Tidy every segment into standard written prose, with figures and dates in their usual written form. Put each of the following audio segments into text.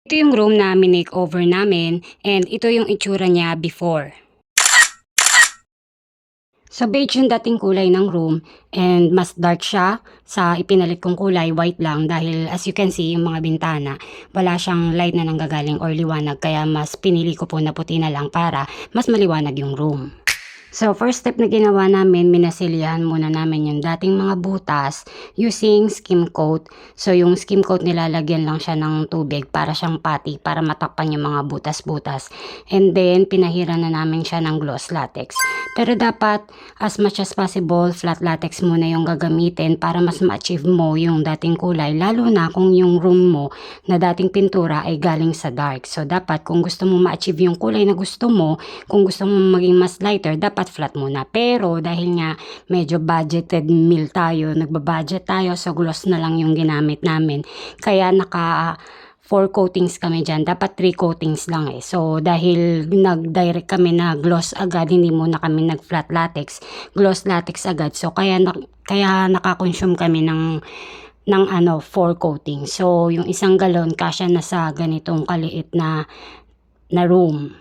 Ito yung room na minake-over namin and ito yung itsura niya before. So beige yung dating kulay ng room and mas dark siya sa ipinalit kong kulay, white lang dahil as you can see yung mga bintana, wala siyang light na nanggagaling or liwanag kaya mas pinili ko po na puti na lang para mas maliwanag yung room. So, first step na ginawa namin, minasilyahan muna namin yung dating mga butas using skim coat. So, yung skim coat nilalagyan lang siya ng tubig para siyang pati, para matakpan yung mga butas-butas. And then, pinahiran na namin siya ng gloss latex. Pero dapat, as much as possible, flat latex muna yung gagamitin para mas ma-achieve mo yung dating kulay. Lalo na kung yung room mo na dating pintura ay galing sa dark. So, dapat kung gusto mo ma-achieve yung kulay na gusto mo, kung gusto mo maging mas lighter, dapat flat muna. Pero dahil nga medyo budgeted meal tayo, nagbabudget tayo, so gloss na lang yung ginamit namin. Kaya naka 4 coatings kami dyan. Dapat 3 coatings lang eh. So dahil nag-direct kami na gloss agad, hindi muna kami nag-flat latex, gloss latex agad. So kaya nakakonsume kami ng 4 coatings. So yung isang galon kasya na sa ganitong kaliit na room.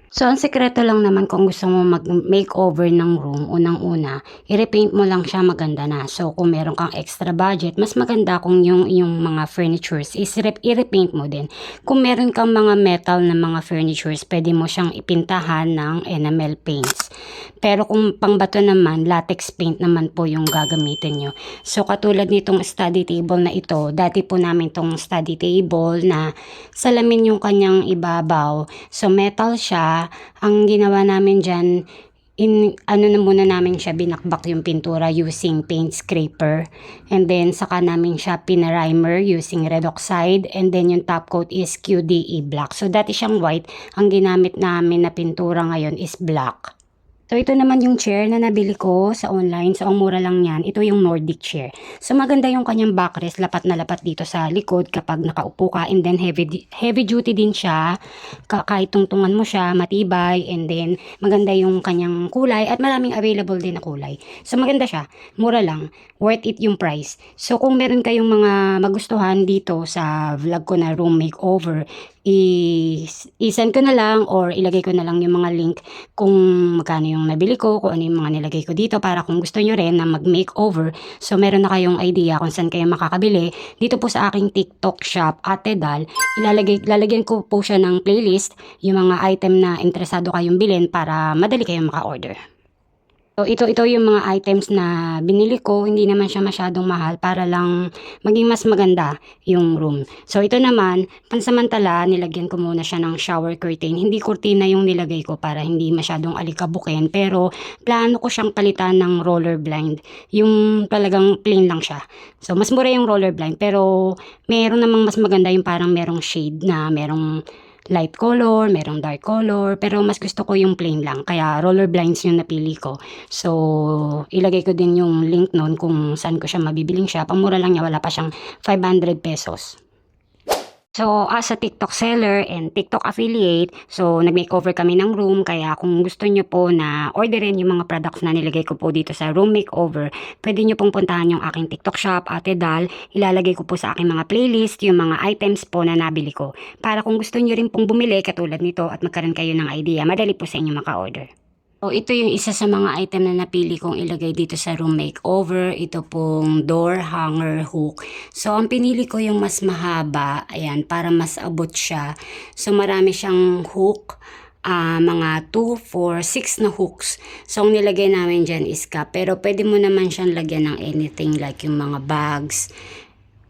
So, ang sekreto lang naman kung gusto mo mag-makeover ng room, unang-una, i-repaint mo lang siya maganda na. So, kung meron kang extra budget, mas maganda kung yung mga furnitures is i-repaint mo din. Kung meron kang mga metal na mga furnitures, pwede mo siyang ipintahan ng enamel paints. Pero kung pangbato naman, latex paint naman po yung gagamitin nyo. So, katulad nitong study table na ito, dati po namin tong study table na salamin yung kanyang ibabaw. So, metal siya. Ang ginawa namin dyan, na muna namin siya, binakbak yung pintura using paint scraper. And then, saka namin siya pinarimer using red oxide. And then, yung top coat is QDE black. So, dati siyang white. Ang ginamit namin na pintura ngayon is black. So, ito naman yung chair na nabili ko sa online. So, ang mura lang yan. Ito yung Nordic chair. So, maganda yung kanyang backrest. Lapat na lapat dito sa likod kapag nakaupo ka. And then, heavy duty din siya. Kahit tungtungan mo siya, matibay. And then, maganda yung kanyang kulay. At maraming available din na kulay. So, maganda siya. Mura lang. Worth it yung price. So, kung meron kayong mga magustuhan dito sa vlog ko na room makeover, i-send ko na lang or ilagay ko na lang yung mga link kung magkano yung nabili ko, kung ano yung mga nilagay ko dito para kung gusto nyo rin na mag-makeover. So, meron na kayong idea kung saan kayo makakabili. Dito po sa aking TikTok shop, Ate Dal, lalagyan ko po siya ng playlist, yung mga item na interesado kayong bilhin para madali kayong maka-order. So, ito yung mga items na binili ko. Hindi naman siya masyadong mahal para lang maging mas maganda yung room. So, ito naman, pansamantala, nilagyan ko muna siya ng shower curtain. Hindi kurtina yung nilagay ko para hindi masyadong alikabukin. Pero, plano ko siyang palitan ng roller blind. Yung talagang plain lang siya. So, mas mura yung roller blind. Pero, meron namang mas maganda yung parang merong shade na merong light color, merong dark color, pero mas gusto ko yung plain lang, kaya roller blinds yung napili ko. So, ilagay ko din yung link nun kung saan ko siya mabibiling siya. Pamura lang niya, wala pa siyang 500 pesos. So, as a TikTok seller and TikTok affiliate, so nag-makeover kami ng room, kaya kung gusto nyo po na orderin yung mga products na nilagay ko po dito sa room makeover, pwede nyo pong puntahan yung aking TikTok shop, Ate Dal. Ilalagay ko po sa aking mga playlist yung mga items po na nabili ko. Para kung gusto nyo rin pong bumili katulad nito at magkaroon kayo ng idea, madali po sa inyo maka-order. So, ito yung isa sa mga item na napili kong ilagay dito sa room makeover. Ito pong door hanger hook. So, ang pinili ko yung mas mahaba. Ayan, para mas abot siya. So, marami siyang hook. Mga 2, 4, 6 na hooks. So, ang nilagay namin dyan is cup. Pero, pwede mo naman siyang lagyan ng anything like yung mga bags.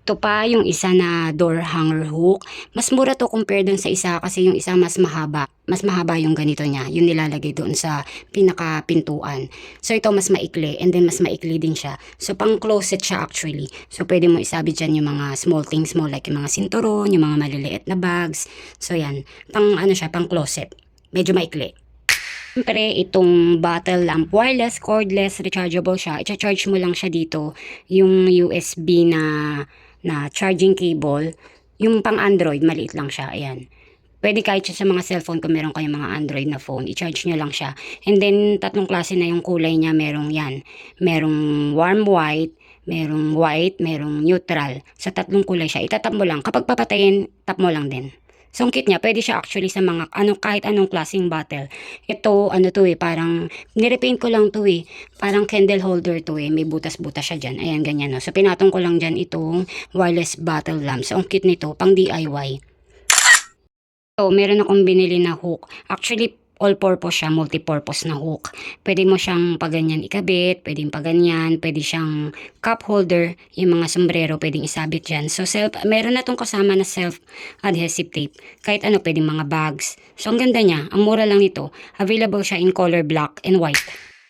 Ito pa yung isa na door hanger hook. Mas mura to compare dun sa isa kasi yung isa mas mahaba. Mas mahaba yung ganito niya. Yung nilalagay doon sa pinaka-pintuan. So ito mas maikli and then mas maikli din siya. So pang closet siya actually. So pwede mo isabit dyan yung mga small things mo like yung mga sinturon, yung mga maliliit na bags. So yan. Pang siya, pang closet. Medyo maikli. Siyempre, itong bottle lamp, wireless, cordless, rechargeable siya. I-charge mo lang siya dito. Yung USB na charging cable. Yung pang Android, maliit lang siya. Ayan. Pwede kahit siya sa mga cellphone kung meron kayong mga Android na phone. I-charge nyo lang siya. And then, tatlong klase na yung kulay niya. Merong yan. Merong warm white, merong white, merong neutral. Sa tatlong kulay siya. Itatap mo lang. Kapag papatayin, tap mo lang din. So, ang cute niya, pwede siya actually sa mga, kahit anong klaseng bottle. Ito, parang, nirepaint ko lang to parang candle holder to may butas-butas siya dyan. Ayan, ganyan no. So, pinatong ko lang dyan itong wireless bottle lamp. So, ang cute nito, pang DIY. So, meron akong binili na hook. Actually, all-purpose siya, multi-purpose na hook. Pwede mo siyang paganyan ikabit, pwedeng paganyan, pwede siyang cup holder, yung mga sombrero pwedeng isabit dyan. So, meron na tong kasama na self-adhesive tape. Kahit ano, pwedeng mga bags. So, ang ganda niya, ang mura lang nito. Available siya in color black and white.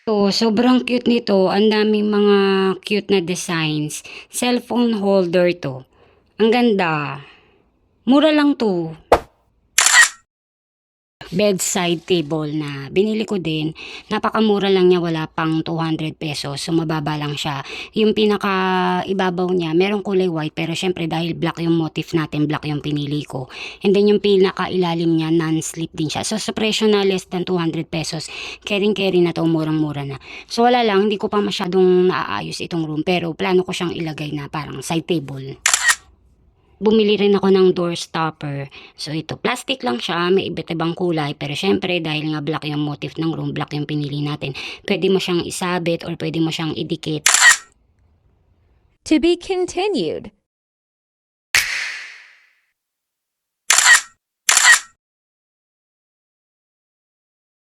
So, sobrang cute nito. Ang daming mga cute na designs. Cellphone holder to. Ang ganda. Mura lang to. Bedside table na binili ko din. Napakamura lang niya, wala pang 200 pesos. So, mababa lang siya. Yung pinaka ibabaw niya, merong kulay white. Pero syempre, dahil black yung motif natin, black yung pinili ko. And then, yung pinaka ilalim niya, non-slip din siya. So, sa presyo na less than 200 pesos, caring-carry na to, murang-mura na. So, wala lang, hindi ko pa masyadong naaayos itong room. Pero, plano ko siyang ilagay na parang side table. Bumili rin ako ng door stopper. So ito, plastic lang siya, may iba't ibang kulay. Pero syempre, dahil nga black yung motif ng room, black yung pinili natin. Pwede mo siyang isabit or pwede mo siyang idikit. To be continued.